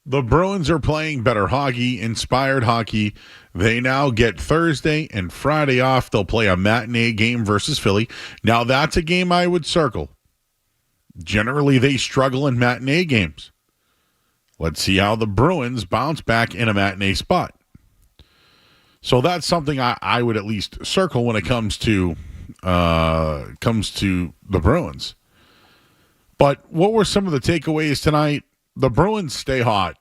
The Bruins are playing better hockey, inspired hockey. They now get Thursday and Friday off. They'll play a matinee game versus Philly. Now, that's a game I would circle. Generally, they struggle in matinee games. Let's see how the Bruins bounce back in a matinee spot. So that's something I would at least circle when it comes to the Bruins. But what were some of the takeaways tonight? The Bruins stay hot.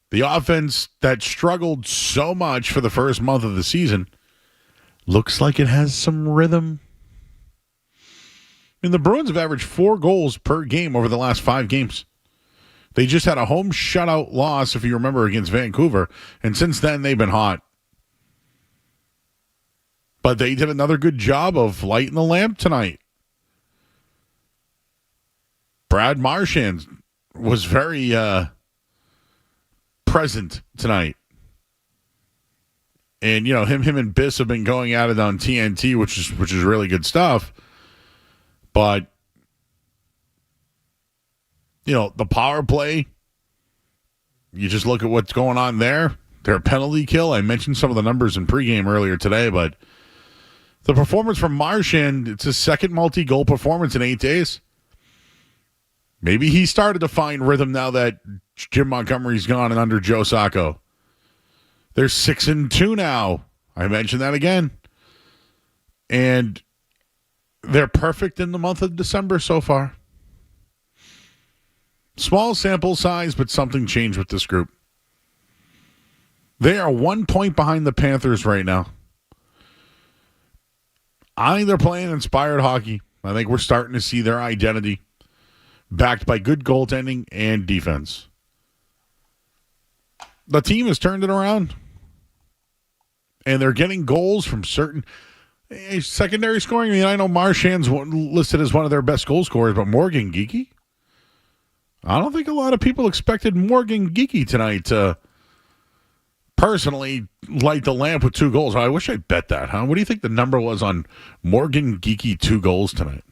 The offense that struggled so much for the first month of the season looks like it has some rhythm. I mean, the Bruins have averaged 4 goals per game over the last 5 games. They just had a home shutout loss, if you remember, against Vancouver, and since then they've been hot. But they did another good job of lighting the lamp tonight. Brad Marchand was very present tonight. And, you know, him and Biss have been going at it on TNT, which is really good stuff. But, you know, the power play, you just look at what's going on there. Their penalty kill, I mentioned some of the numbers in pregame earlier today, but the performance from Marchand, it's his second multi-goal performance in 8 days. Maybe he started to find rhythm now that Jim Montgomery's gone and under Joe Sacco. They're 6-2 now. I mentioned that again. And they're perfect in the month of December so far. Small sample size, but something changed with this group. They are 1 point behind the Panthers right now. I think they're playing inspired hockey. I think we're starting to see their identity backed by good goaltending and defense. The team has turned it around. And they're getting goals from certain secondary scoring. I mean, I know Marchand's listed as one of their best goal scorers, but Morgan Geekie? I don't think a lot of people expected Morgan Geekie tonight to personally light the lamp with 2 goals. I wish I bet that, huh? What do you think the number was on Morgan Geekie 2 goals tonight?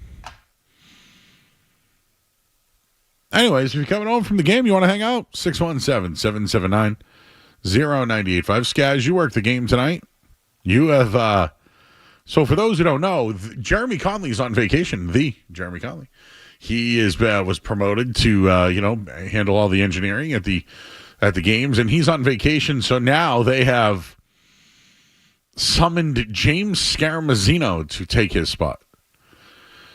Anyways, if you're coming home from the game, you want to hang out, 617-779-0985. Skaz, you work the game tonight. You have, so for those who don't know, Jeremy Conley's on vacation, the Jeremy Conley. He was promoted to, handle all the engineering at the games, and he's on vacation, so now they have summoned James Scaramuzzino to take his spot.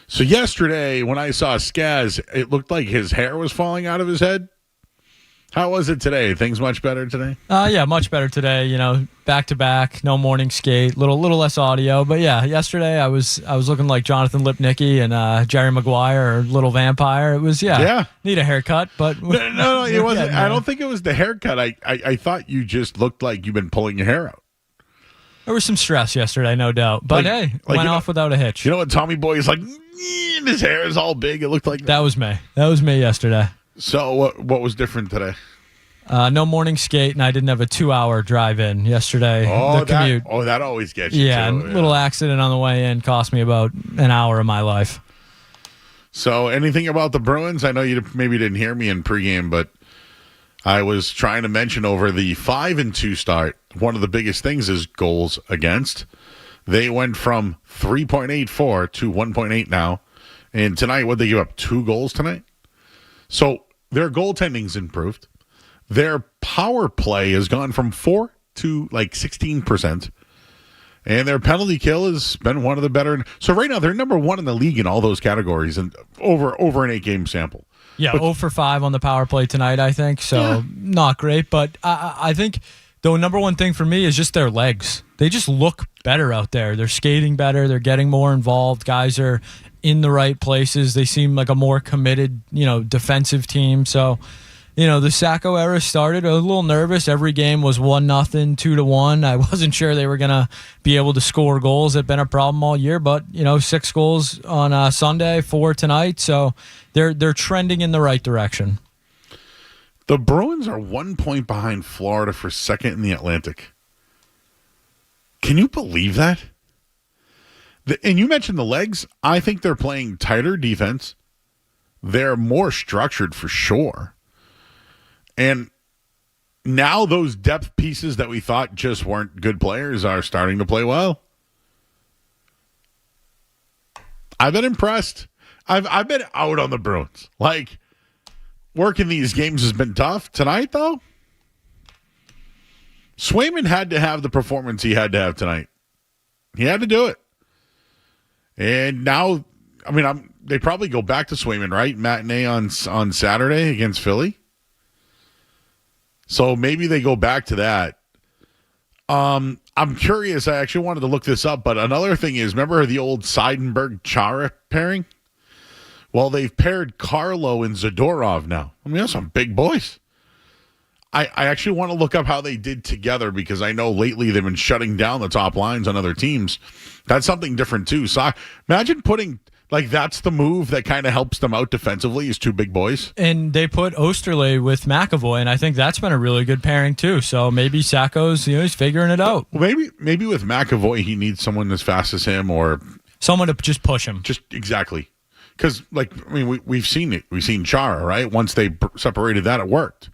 So yesterday, when I saw Skaz, it looked like his hair was falling out of his head. How was it today? Things much better today? Yeah, much better today. You know, back to back, no morning skate, little less audio. But yeah, yesterday I was looking like Jonathan Lipnicki and Jerry Maguire or Little Vampire. It was need a haircut, but no, it wasn't. I don't think it was the haircut. I thought you just looked like you've been pulling your hair out. There was some stress yesterday, no doubt. But went off without a hitch. You know what Tommy Boy is like? His hair is all big. It looked like that was me. That was me yesterday. So what was different today? No morning skate, and I didn't have a 2-hour drive in yesterday. The commute. That always gets you. Yeah, too. Little accident on the way in cost me about an hour of my life. So anything about the Bruins? I know you maybe didn't hear me in pregame, but I was trying to mention over the 5-2 start, one of the biggest things is goals against. They went from 3.84 to 1.8 now. And tonight, what they give up? 2 goals tonight? So their goaltending's improved. Their power play has gone from 4 to like 16%. And their penalty kill has been one of the better. So right now, they're number 1 in the league in all those categories and over an 8-game sample. Yeah, 0 for 5 on the power play tonight, I think. So not great. But I think the number one thing for me is just their legs. They just look better out there. They're skating better. They're getting more involved. Guys are in the right places. They seem like a more committed, defensive team. So, the Sacco era started. I was a little nervous. Every game was 1-0, 2-1. I wasn't sure they were going to be able to score goals. It's been a problem all year, but 6 goals on Sunday, 4 tonight. So they're trending in the right direction. The Bruins are 1 point behind Florida for second in the Atlantic. Can you believe that? And you mentioned the legs. I think they're playing tighter defense. They're more structured for sure. And now those depth pieces that we thought just weren't good players are starting to play well. I've been impressed. I've been out on the Bruins. Like, working these games has been tough. Tonight, though, Swayman had to have the performance he had to have tonight. He had to do it. And now, I mean, they probably go back to Swayman, right? Matinee on Saturday against Philly. So maybe they go back to that. I'm curious. I actually wanted to look this up, but another thing is, remember the old Seidenberg-Chara pairing? Well, they've paired Carlo and Zadorov now. I mean, that's some big boys. I actually want to look up how they did together because I know lately they've been shutting down the top lines on other teams. That's something different, too. So imagine putting, like, that's the move that kind of helps them out defensively is two big boys. And they put Osterley with McAvoy, and I think that's been a really good pairing, too. So maybe Sacco's, he's figuring it out. Well, maybe with McAvoy, he needs someone as fast as him or someone to just push him. Just exactly. Because, like, I mean, we've seen it. We've seen Chara, right? Once they separated that, it worked.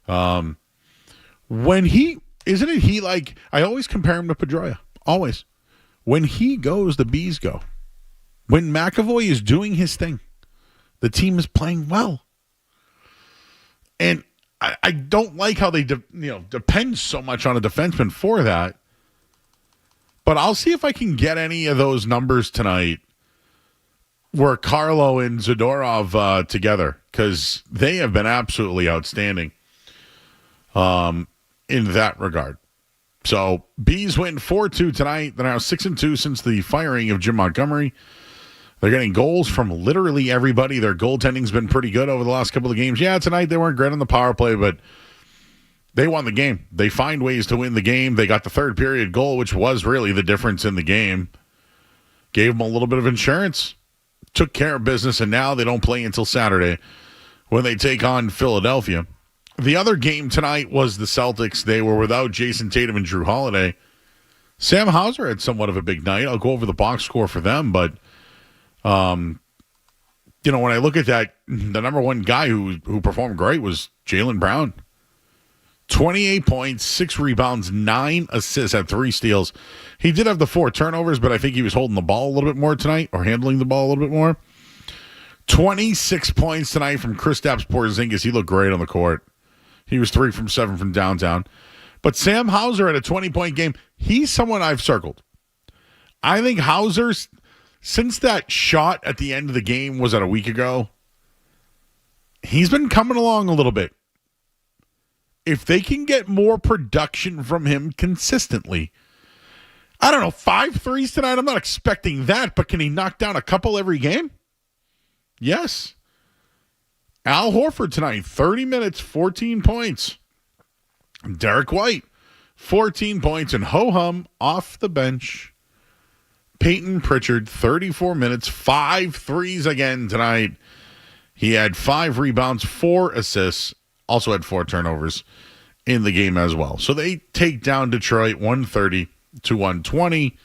When isn't he like, I always compare him to Pedroia. Always. When he goes, the bees go. When McAvoy is doing his thing, the team is playing well. And I don't like how they depend so much on a defenseman for that. But I'll see if I can get any of those numbers tonight where Carlo and Zadorov together, because they have been absolutely outstanding in that regard. So, Bees win 4-2 tonight. They're now 6-2 since the firing of Jim Montgomery. They're getting goals from literally everybody. Their goaltending's been pretty good over the last couple of games. Yeah, tonight they weren't great on the power play, but they won the game. They find ways to win the game. They got the third period goal, which was really the difference in the game. Gave them a little bit of insurance. Took care of business, and now they don't play until Saturday when they take on Philadelphia. The other game tonight was the Celtics. They were without Jason Tatum and Drew Holiday. Sam Hauser had somewhat of a big night. I'll go over the box score for them, but when I look at that, the number one guy who performed great was Jaylen Brown. 28 points, 6 rebounds, 9 assists, had 3 steals. He did have the 4 turnovers, but I think he was holding the ball a little bit more tonight or handling the ball a little bit more. 26 points tonight from Kristaps Porzingis. He looked great on the court. He was 3 from 7 from downtown. But Sam Hauser had a 20-point game. He's someone I've circled. I think Hauser's, since that shot at the end of the game was a week ago, he's been coming along a little bit. If they can get more production from him consistently, I don't know, 5 threes tonight, I'm not expecting that, but can he knock down a couple every game? Yes. Al Horford tonight, 30 minutes, 14 points. Derek White, 14 points, and ho-hum off the bench. Peyton Pritchard, 34 minutes, 5 threes again tonight. He had 5 rebounds, 4 assists, also had 4 turnovers in the game as well. So they take down Detroit 130-120.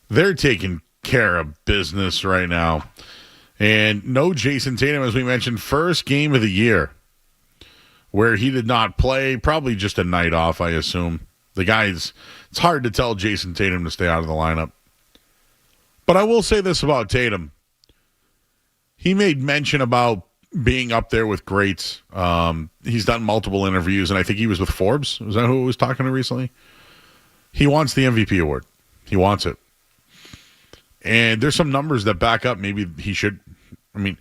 They're taking care of business right now. And no Jason Tatum, as we mentioned, first game of the year where he did not play. Probably just a night off, I assume. It's hard to tell Jason Tatum to stay out of the lineup. But I will say this about Tatum. He made mention about being up there with greats. He's done multiple interviews, and I think he was with Forbes. Was that who was talking to recently? He wants the MVP award. He wants it. And there's some numbers that back up maybe he should. I mean,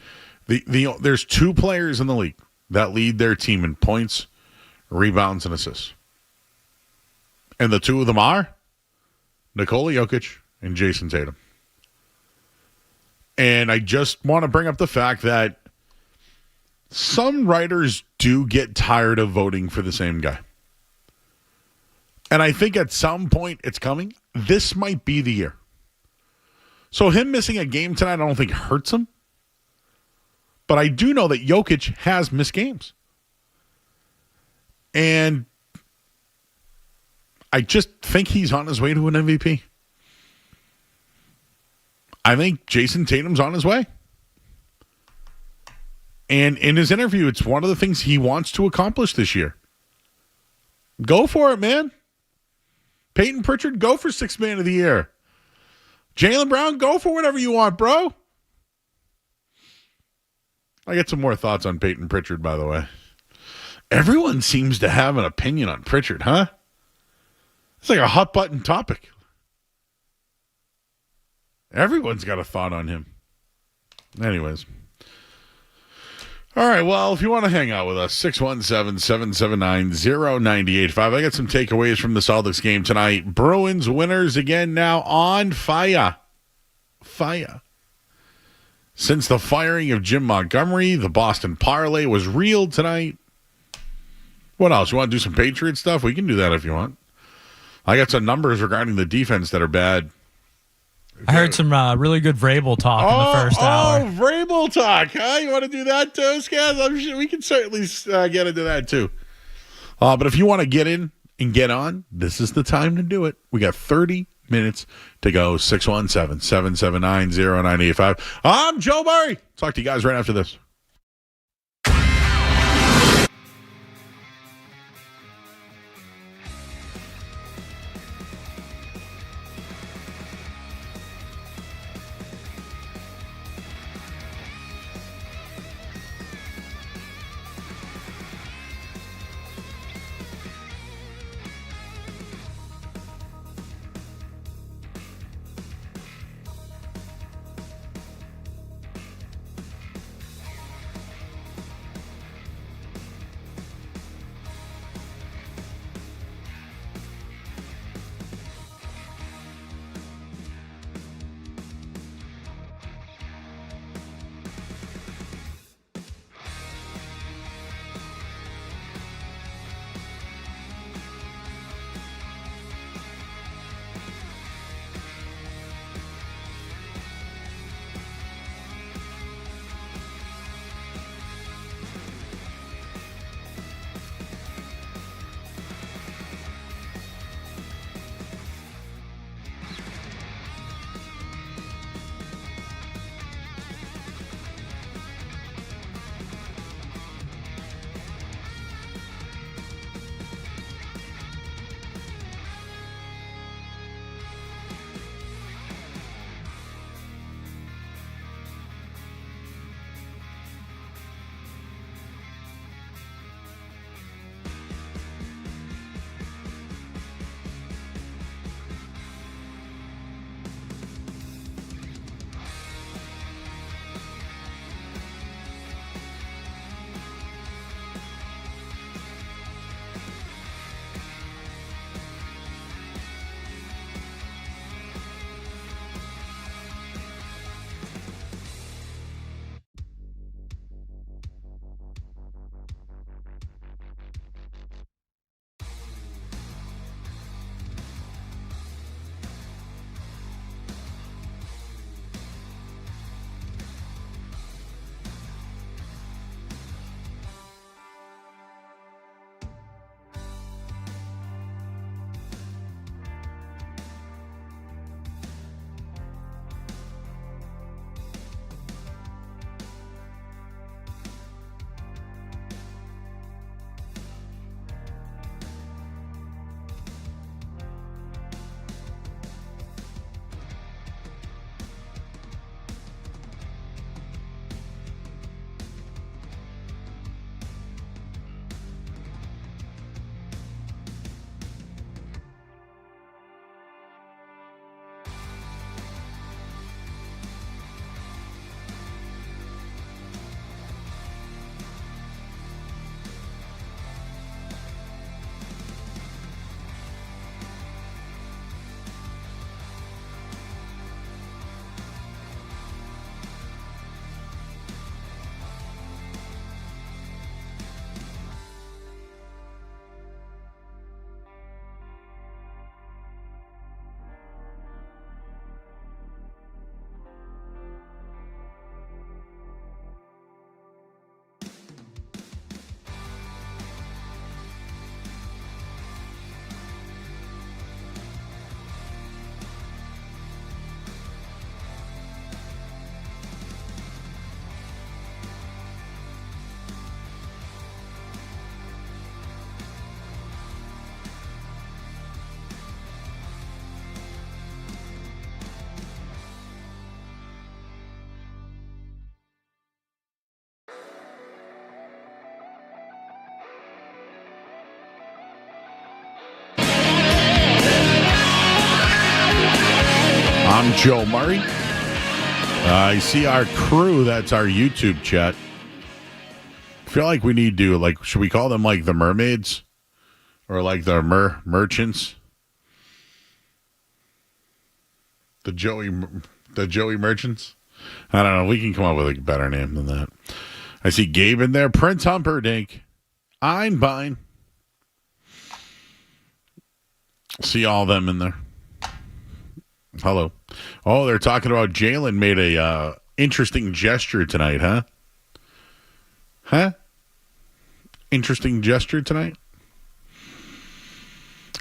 there's 2 players in the league that lead their team in points, rebounds, and assists. And the 2 of them are Nikola Jokic and Jason Tatum. And I just want to bring up the fact that some writers do get tired of voting for the same guy. And I think at some point it's coming. This might be the year. So him missing a game tonight I don't think hurts him. But I do know that Jokic has missed games. And I just think he's on his way to an MVP. I think Jason Tatum's on his way. And in his interview, it's one of the things he wants to accomplish this year. Go for it, man. Peyton Pritchard, go for Sixth Man of the Year. Jaylen Brown, go for whatever you want, bro. I get some more thoughts on Peyton Pritchard, by the way. Everyone seems to have an opinion on Pritchard, huh? It's like a hot button topic. Everyone's got a thought on him. Anyways. All right, well, if you want to hang out with us, 617-779-0985. I got some takeaways from the Celtics game tonight. Bruins winners again now on fire. Fire. Since the firing of Jim Montgomery, the Boston parlay was real tonight. What else? You want to do some Patriot stuff? We can do that if you want. I got some numbers regarding the defense that are bad. I heard some really good Vrabel talk in the first hour. Oh, Vrabel talk, huh? You want to do that too, Skaz? I'm sure we can certainly get into that too. But if you want to get in and get on, this is the time to do it. We got 30 minutes to go. 617-779-0985. I'm Joe Murray. Talk to you guys right after this. I'm Joe Murray. I see our crew. That's our YouTube chat. I feel like we need to, like, should we call them like the mermaids? Or like the merchants? The Joey merchants? I don't know. We can come up with a better name than that. I see Gabe in there. Prince Humperdinck. Einbein. See all them in there. Hello. Oh, they're talking about Jalen made a interesting gesture tonight, huh? Huh? Interesting gesture tonight?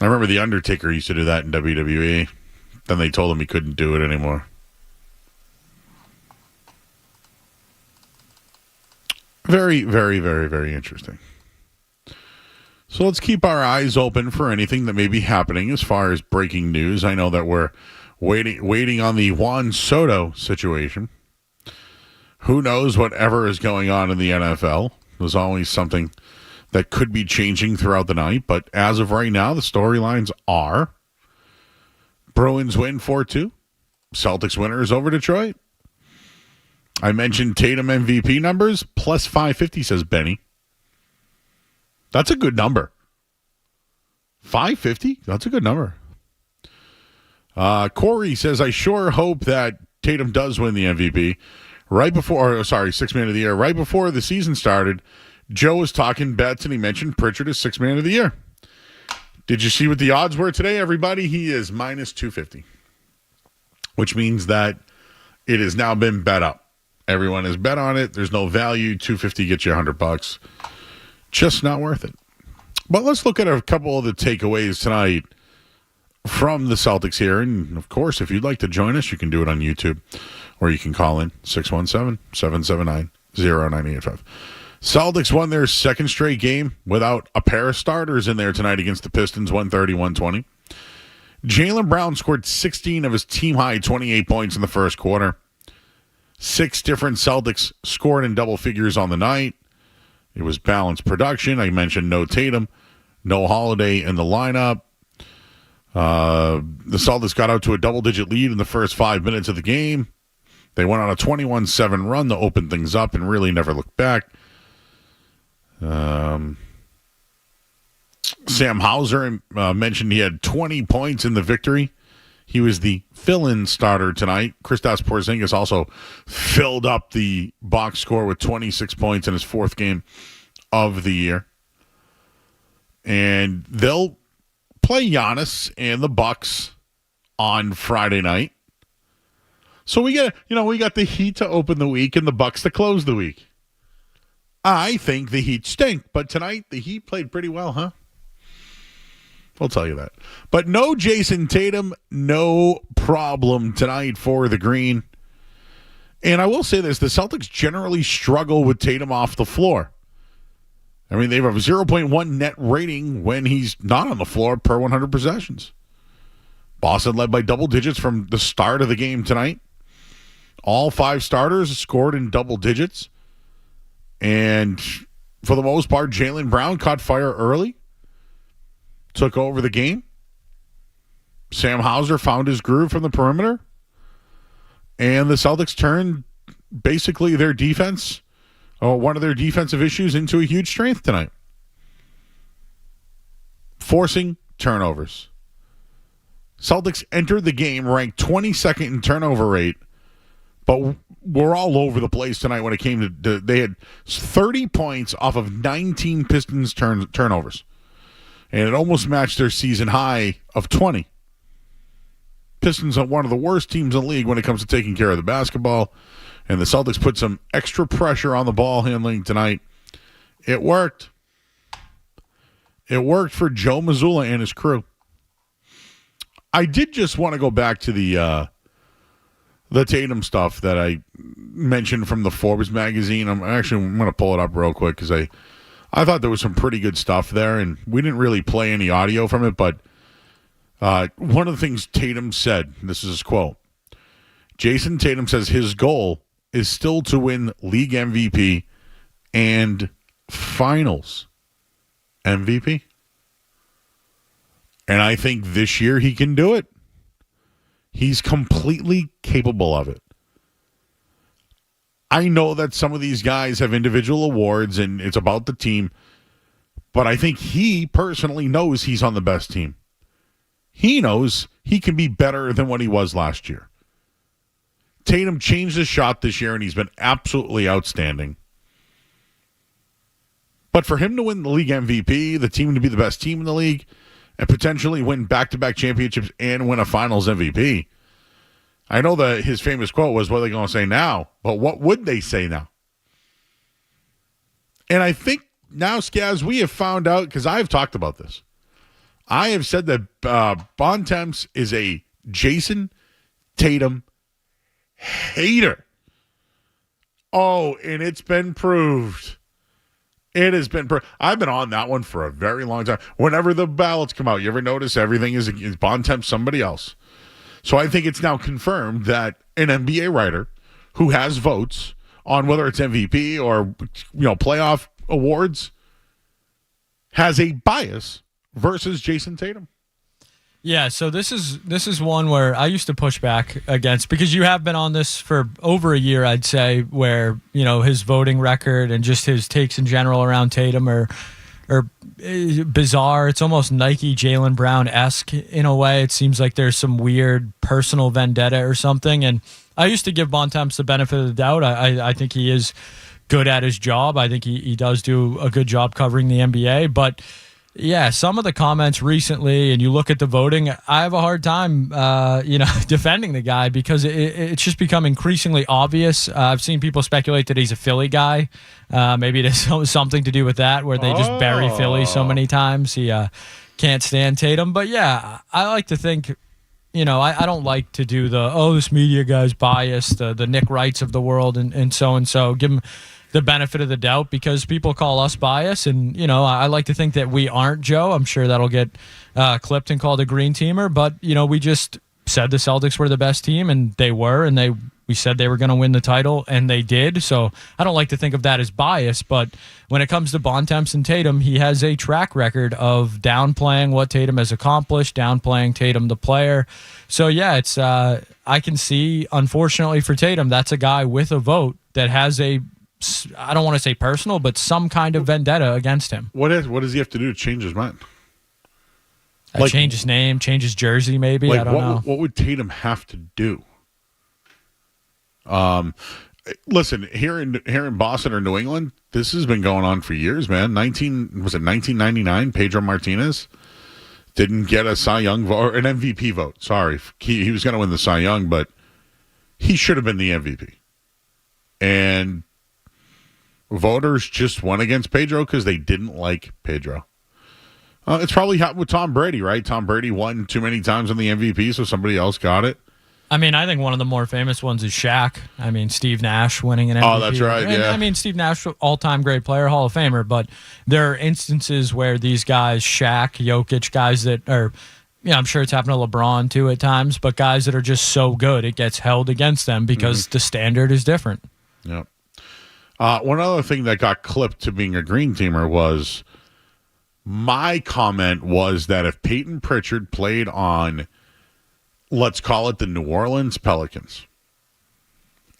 I remember The Undertaker used to do that in WWE. Then they told him he couldn't do it anymore. Very, very, very, very interesting. So let's keep our eyes open for anything that may be happening as far as breaking news. I know that we're waiting on the Juan Soto situation. Who knows whatever is going on in the NFL? There's always something that could be changing throughout the night. But as of right now, the storylines are Bruins win 4-2. Celtics winners over Detroit. I mentioned Tatum MVP numbers, plus 550, says Benny. That's a good number. 550? That's a good number. Corey says, I sure hope that Tatum does win the MVP. Sixth man of the year. Right before the season started, Joe was talking bets and he mentioned Pritchard as sixth man of the year. Did you see what the odds were today, everybody? He is minus 250, which means that it has now been bet up. Everyone has bet on it. There's no value. 250 gets you $100. Just not worth it. But let's look at a couple of the takeaways tonight from the Celtics here. And, of course, if you'd like to join us, you can do it on YouTube or you can call in 617-779-0985. Celtics won their second straight game without a pair of starters in there tonight against the Pistons, 130-120. Jaylen Brown scored 16 of his team-high 28 points in the first quarter. 6 different Celtics scored in double figures on the night. It was balanced production. I mentioned no Tatum, no Holiday in the lineup. The Celtics got out to a double-digit lead in the first 5 minutes of the game. They went on a 21-7 run to open things up and really never looked back. Sam Hauser mentioned he had 20 points in the victory. He was the fill-in starter tonight. Kristaps Porzingis also filled up the box score with 26 points in his fourth game of the year. And they'll play Giannis and the Bucks on Friday night. So we got the Heat to open the week and the Bucks to close the week. I think the Heat stink, but tonight the Heat played pretty well, huh? We'll tell you that. But no Jason Tatum, no problem tonight for the Green. And I will say this, the Celtics generally struggle with Tatum off the floor. I mean, they have a 0.1 net rating when he's not on the floor per 100 possessions. Boston led by double digits from the start of the game tonight. All 5 starters scored in double digits. And for the most part, Jaylen Brown caught fire early. Took over the game. Sam Hauser found his groove from the perimeter. And the Celtics turned basically their defense, or one of their defensive issues, into a huge strength tonight. Forcing turnovers. Celtics entered the game ranked 22nd in turnover rate, but we're all over the place tonight when it came to they had 30 points off of 19 Pistons turnovers. And it almost matched their season high of 20. Pistons are one of the worst teams in the league when it comes to taking care of the basketball. And the Celtics put some extra pressure on the ball handling tonight. It worked. It worked for Joe Mazzulla and his crew. I did just want to go back to the Tatum stuff that I mentioned from the Forbes magazine. I'm going to pull it up real quick because I thought there was some pretty good stuff there, and we didn't really play any audio from it, but one of the things Tatum said, this is his quote, Jason Tatum says his goal is still to win league MVP and finals MVP. And I think this year he can do it. He's completely capable of it. I know that some of these guys have individual awards and it's about the team, but I think he personally knows he's on the best team. He knows he can be better than what he was last year. Tatum changed his shot this year, and he's been absolutely outstanding. But for him to win the league MVP, the team to be the best team in the league, and potentially win back-to-back championships and win a finals MVP, I know that his famous quote was, what are they going to say now? But what would they say now? And I think now, Scaz, we have found out, because I have talked about this. I have said that Bontemps is a Jason Tatum hater. Oh, and it's been proved. It has been I've been on that one for a very long time. Whenever the ballots come out, you ever notice everything is Bontemps somebody else? So I think it's now confirmed that an NBA writer who has votes on whether it's MVP or playoff awards has a bias versus Jason Tatum. Yeah, so this is one where I used to push back against, because you have been on this for over a year, I'd say, where his voting record and just his takes in general around Tatum are bizarre. It's almost Nike Jaylen Brown-esque in a way. It seems like there's some weird personal vendetta or something. And I used to give Bontemps the benefit of the doubt. I think he is good at his job. I think he does do a good job covering the NBA. But yeah, some of the comments recently, and you look at the voting, I have a hard time, defending the guy, because it's just become increasingly obvious. I've seen people speculate that he's a Philly guy. Maybe it has something to do with that, where they just bury Philly so many times. He can't stand Tatum. But yeah, I like to think, I don't like to do this media guy's biased, the Nick Wrights of the world and so. Give him the benefit of the doubt, because people call us biased, and I like to think that we aren't, Joe. I'm sure that'll get clipped and called a green teamer, but we just said the Celtics were the best team, and they were, and we said they were going to win the title, and they did. So I don't like to think of that as bias, but when it comes to Bontemps and Tatum, he has a track record of downplaying what Tatum has accomplished, downplaying Tatum the player. So yeah, it's I can see, unfortunately for Tatum, that's a guy with a vote that has I don't want to say personal, but some kind of vendetta against him. What does he have to do to change his mind? Change his name, change his jersey, maybe. I don't know. What would Tatum have to do? Listen, here in Boston or New England, this has been going on for years, man. 1999? Pedro Martinez didn't get a Cy Young vote, or an MVP vote. Sorry, he was going to win the Cy Young, but he should have been the MVP. And voters just went against Pedro because they didn't like Pedro. It's probably happened with Tom Brady, right? Tom Brady won too many times on the MVP, so somebody else got it. I mean, I think one of the more famous ones is Shaq. I mean, Steve Nash winning an MVP. Oh, that's right, yeah. I mean, Steve Nash, all-time great player, Hall of Famer, but there are instances where these guys, Shaq, Jokic, guys that are, I'm sure it's happened to LeBron too at times, but guys that are just so good, it gets held against them because the standard is different. Yep. One other thing that got clipped to being a green teamer was my comment was that if Peyton Pritchard played on, let's call it the New Orleans Pelicans,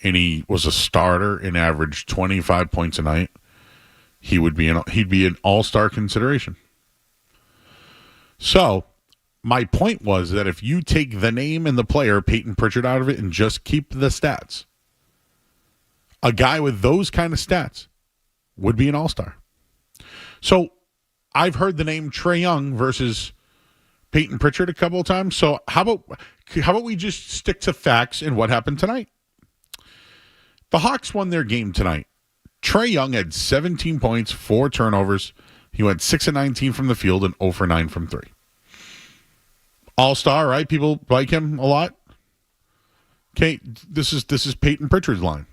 and he was a starter and averaged 25 points a night, he'd be an all-star consideration. So my point was that if you take the name and the player Peyton Pritchard out of it and just keep the stats, a guy with those kind of stats would be an all-star. So I've heard the name Trae Young versus Peyton Pritchard a couple of times. So how about we just stick to facts and what happened tonight? The Hawks won their game tonight. Trae Young had 17 points, 4 turnovers. He went 6 of 19 from the field and 0 for 9 from 3. All-star, right? People like him a lot. Okay, this is Peyton Pritchard's line.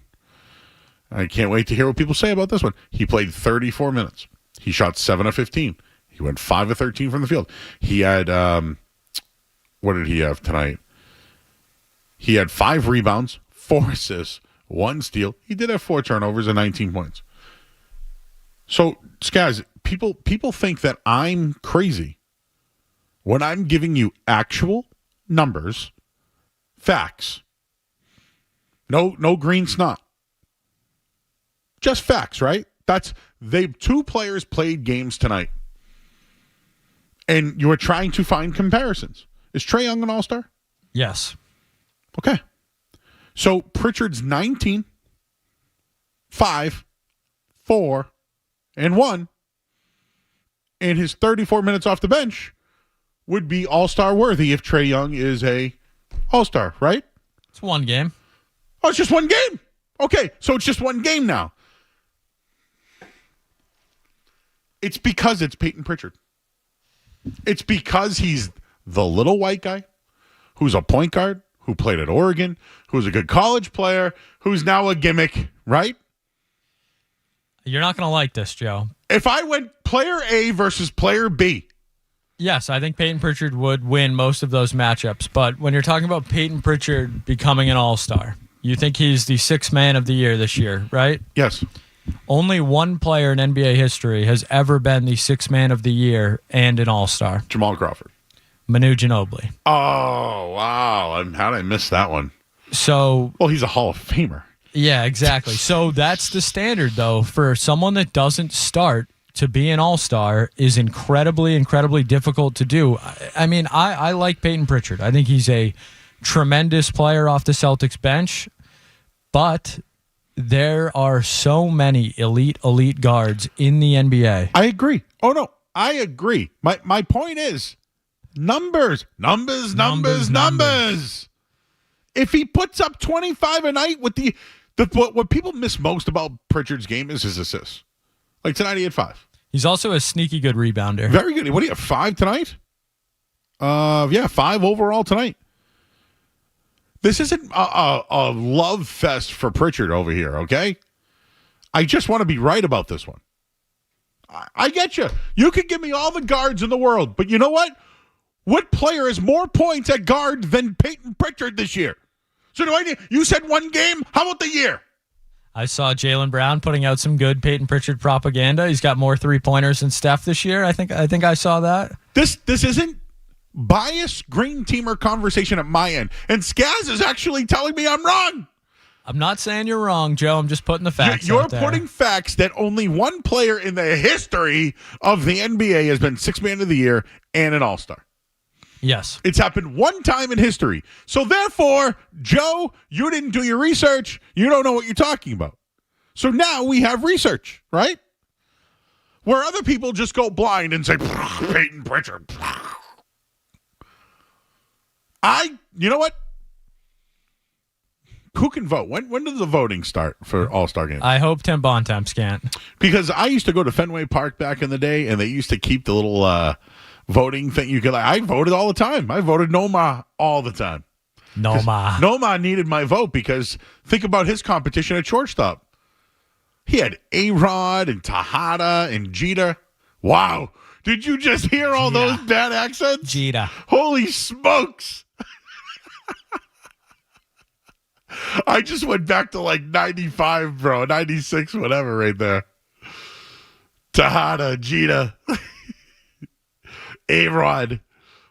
I can't wait to hear what people say about this one. He played 34 minutes. He shot 7 of 15. He went 5 of 13 from the field. He had, what did he have tonight? He had 5 rebounds, 4 assists, 1 steal. He did have 4 turnovers and 19 points. So, guys, people think that I'm crazy when I'm giving you actual numbers Facts. No green snot. Just facts, right? Two players played games tonight. And you were trying to find comparisons. Is Trae Young an all-star? Yes. Okay. So Pritchard's 19, 5, 4, and 1, and his 34 minutes off the bench would be all-star worthy if Trae Young is a all-star, right? It's one game. Oh, it's just one game. Okay, so it's just one game now. It's because it's Peyton Pritchard. It's because he's the little white guy who's a point guard, who played at Oregon, who's a good college player, who's now a gimmick, right? You're not going to like this, Joe. If I went player A versus player B. Yes, I think Peyton Pritchard would win most of those matchups. But when you're talking about Peyton Pritchard becoming an all-star, you think he's the sixth man of the year this year, right? Yes. Only one player in NBA history has ever been the sixth man of the year and an all-star. Jamal Crawford. Manu Ginobili. Oh, wow. How did I miss that one? So, well, he's a Hall of Famer. Yeah, exactly. So that's the standard, though. For someone that doesn't start to be an all-star is incredibly, incredibly difficult to do. I mean, I like Peyton Pritchard. I think he's a tremendous player off the Celtics bench, but there are so many elite guards in the NBA. I agree. Oh, no, I agree. My point is numbers. If he puts up 25 a night with what people miss most about Pritchard's game is his assists. Like tonight he had 5. He's also a sneaky good rebounder. Very good. What do you have, 5 tonight? 5 overall tonight. This isn't a love fest for Pritchard over here, okay? I just want to be right about this one. I get you. You can give me all the guards in the world, but you know what? What player has more points at guard than Peyton Pritchard this year? So you said one game? How about the year? I saw Jaylen Brown putting out some good Peyton Pritchard propaganda. He's got more 3-pointers than Steph this year. I think I saw that. This isn't biased green teamer conversation at my end. And Skaz is actually telling me I'm wrong. I'm not saying you're wrong, Joe. I'm just putting the facts You're out there. putting facts that only one player in the history of the NBA has been sixth man of the year and an all-star. Yes. It's happened one time in history. So therefore, Joe, you didn't do your research. You don't know what you're talking about. So now we have research, right? Where other people just go blind and say, Peyton Pritchard. You know what? Who can vote? When does the voting start for All-Star games? I hope Tim Bontemps can't. Because I used to go to Fenway Park back in the day, and they used to keep the little voting thing. I voted all the time. I voted Noma all the time. Noma needed my vote because think about his competition at shortstop. He had A-Rod and Tejada and Jeter. Wow. Did you just hear all those bad accents? Jeter. Holy smokes. I just went back to like 95, bro. 96, whatever right there. Tejada, Jeter. A-Rod.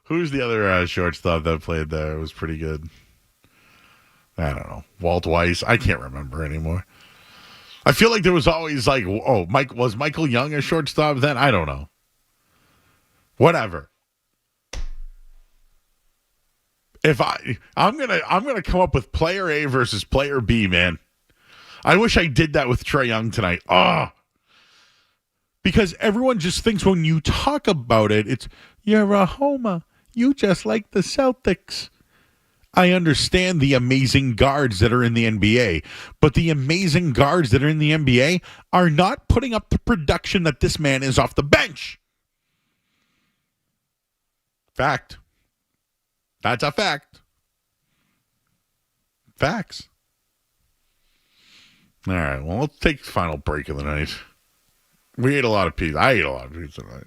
Who's the other shortstop that played there? It was pretty good. I don't know. Walt Weiss. I can't remember anymore. I feel like there was always like, was Michael Young a shortstop then? I don't know. Whatever. I'm gonna come up with player A versus player B, man. I wish I did that with Trae Young tonight. Because everyone just thinks when you talk about it, you're a homer. You just like the Celtics. I understand the amazing guards that are in the NBA, but the amazing guards that are in the NBA are not putting up the production that this man is off the bench. Fact. That's a fact. Facts. All right, well, let's take the final break of the night. We ate a lot of pizza. I ate a lot of pizza tonight.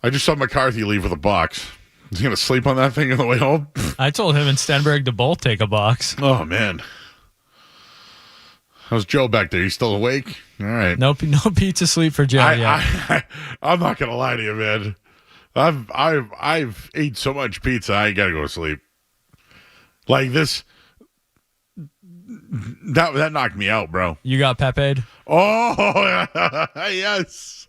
I just saw McCarthy leave with a box. Is he going to sleep on that thing on the way home? I told him and Stenberg to both take a box. Oh, man. How's Joe back there? He's still awake? All right. No pizza sleep for Joe yet. I'm not going to lie to you, man. I've ate so much pizza, I got to go to sleep. Like this, that knocked me out, bro. You got Pepe'd? Oh, yes.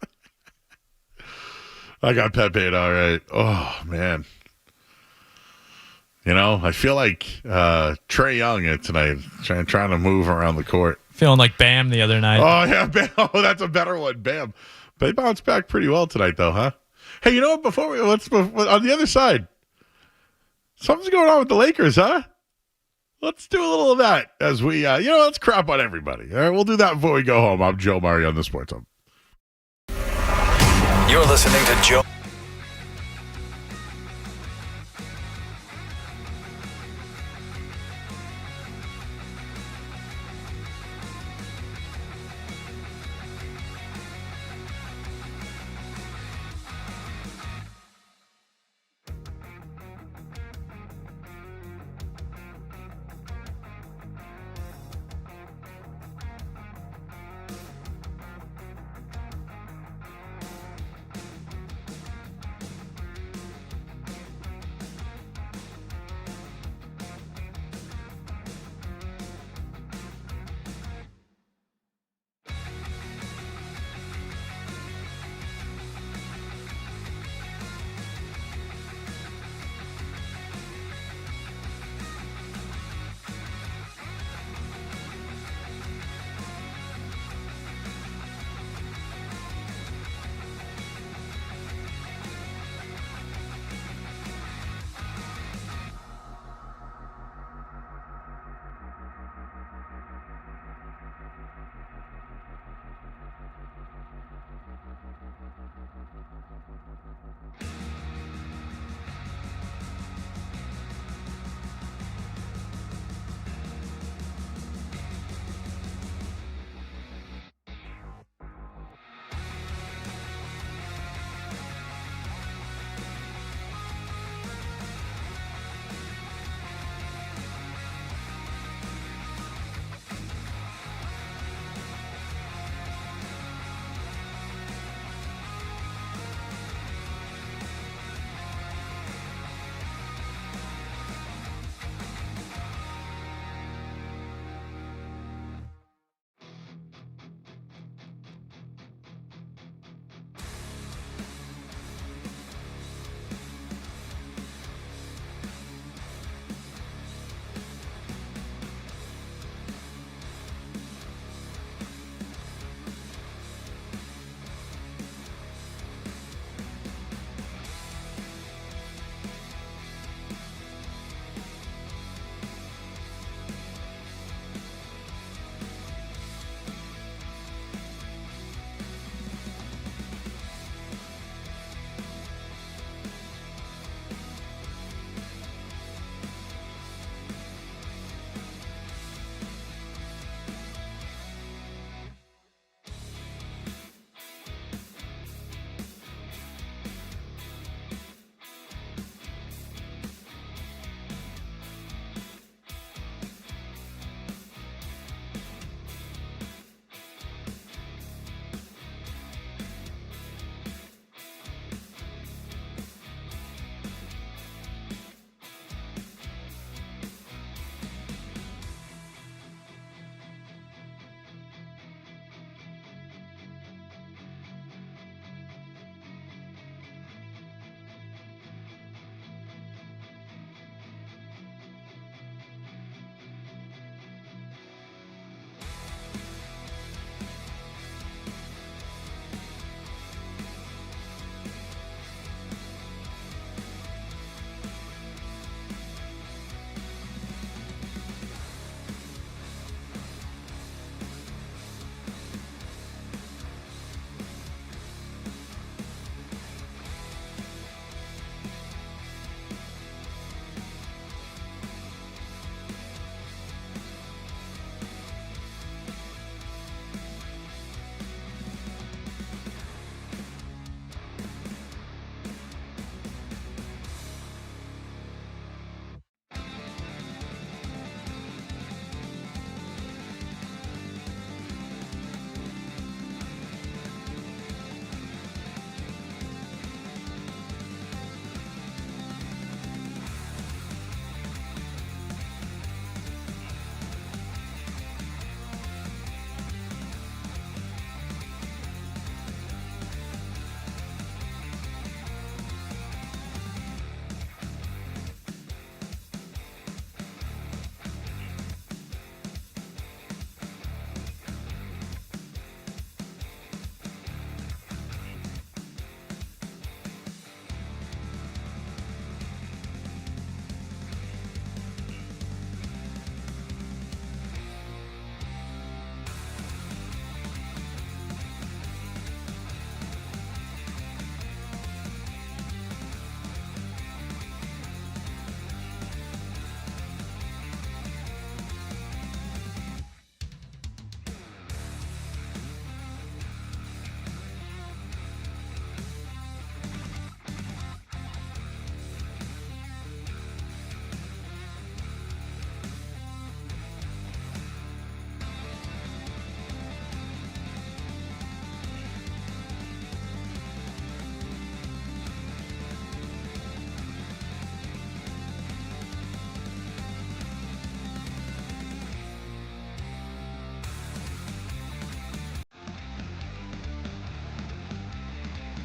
I got Pepe'd, all right. Oh, man. You know, I feel like Trae Young tonight, trying to move around the court. Feeling like Bam the other night. Oh, yeah, Bam. Oh, that's a better one, Bam. They bounced back pretty well tonight, though, huh? Hey, you know what? Let's on the other side, something's going on with the Lakers, huh? Let's do a little of that as we, let's crap on everybody. All right, we'll do that before we go home. I'm Joe Murray on the Sports Hub. You're listening to Joe.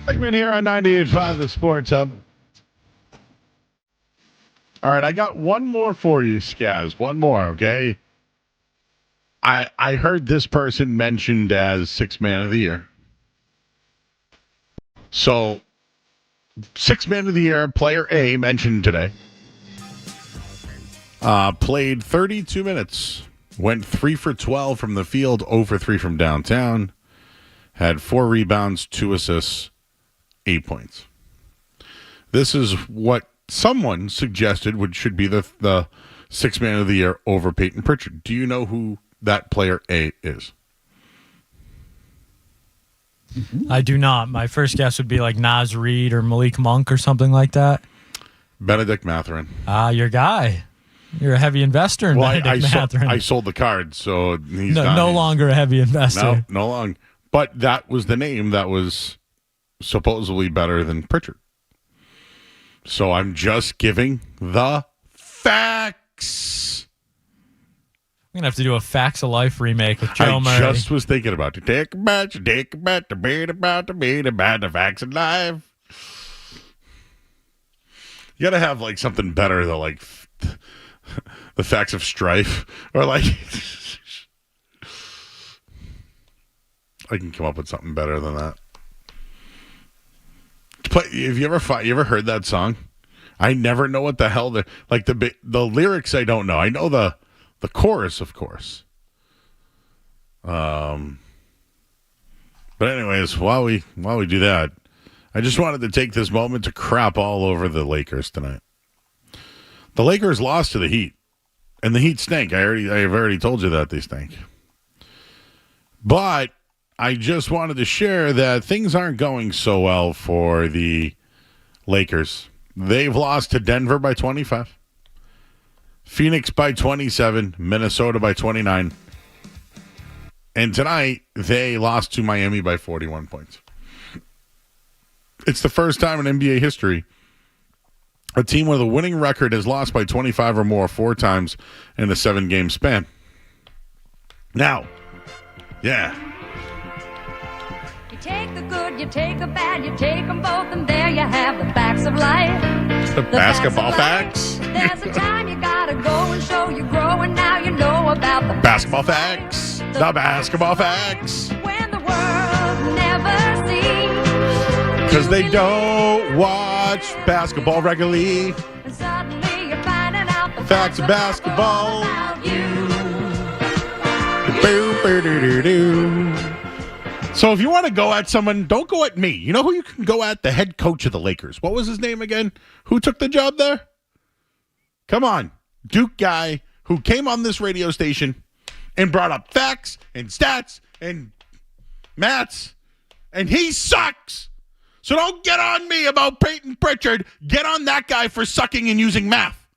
Segment here on 98.5 The Sports Hub. All right, I got one more for you, Skaz. One more, okay? I heard this person mentioned as Sixth Man of the Year. So, Sixth Man of the Year, player A mentioned today. Played 32 minutes. Went 3 for 12 from the field, 0 for 3 from downtown. Had 4 rebounds, 2 assists, 8 points. This is what someone suggested should be the Sixth Man of the Year over Peyton Pritchard. Do you know who that player A is? I do not. My first guess would be like Naz Reid or Malik Monk or something like that. Benedict Mathurin. Your guy. You're a heavy investor in Benedict Mathurin. I sold the card, so he's no longer a heavy investor. No longer. But that was the name that was supposedly better than Pritchard. So I'm just giving the facts. I'm going to have to do a Facts of Life remake with Joe Murray. I just was thinking about it. Take a bet, debate about the facts of life. You got to have like something better than like the facts of strife, or like I can come up with something better than that. Have you ever heard that song? I never know what the hell the lyrics. I don't know. I know the chorus, of course. But anyways, while we do that, I just wanted to take this moment to crap all over the Lakers tonight. The Lakers lost to the Heat, and the Heat stink. I've already told you that they stink. But I just wanted to share that things aren't going so well for the Lakers. They've lost to Denver by 25, Phoenix by 27, Minnesota by 29. And tonight, they lost to Miami by 41 points. It's the first time in NBA history a team with a winning record has lost by 25 or more 4 times in a 7-game span. Now, yeah. You take the good, you take the bad, you take them both, and there you have the facts of life. The basketball facts. There's a time you gotta go and show you grow, and now you know about the basketball facts. The basketball facts. When the world never sees. Because they don't watch basketball regularly. And suddenly you're finding out the facts of basketball. About you. So if you want to go at someone, don't go at me. You know who you can go at? The head coach of the Lakers. What was his name again? Who took the job there? Come on. Duke guy who came on this radio station and brought up facts and stats and maths, and he sucks. So don't get on me about Peyton Pritchard. Get on that guy for sucking and using math.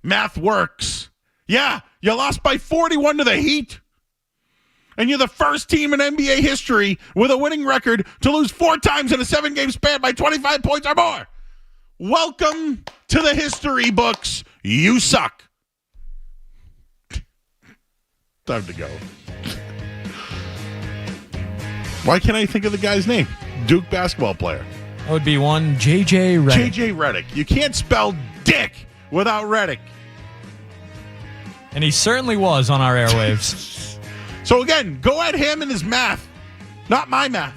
Math works. Yeah, you lost by 41 to the Heat. And you're the first team in NBA history with a winning record to lose 4 times in a 7-game span by 25 points or more. Welcome to the history books. You suck. Time to go. Why can't I think of the guy's name? Duke basketball player. That would be one J.J. Redick. J.J. Redick. You can't spell dick without Redick. And he certainly was on our airwaves. So again, go at him and his math. Not my math.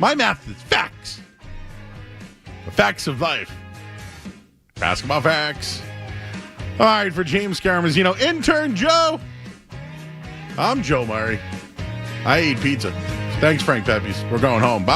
My math is facts. The facts of life. Basketball facts. All right, for James Scaramazino, intern Joe. I'm Joe Murray. I eat pizza. Thanks, Frank Peppies. We're going home. Bye.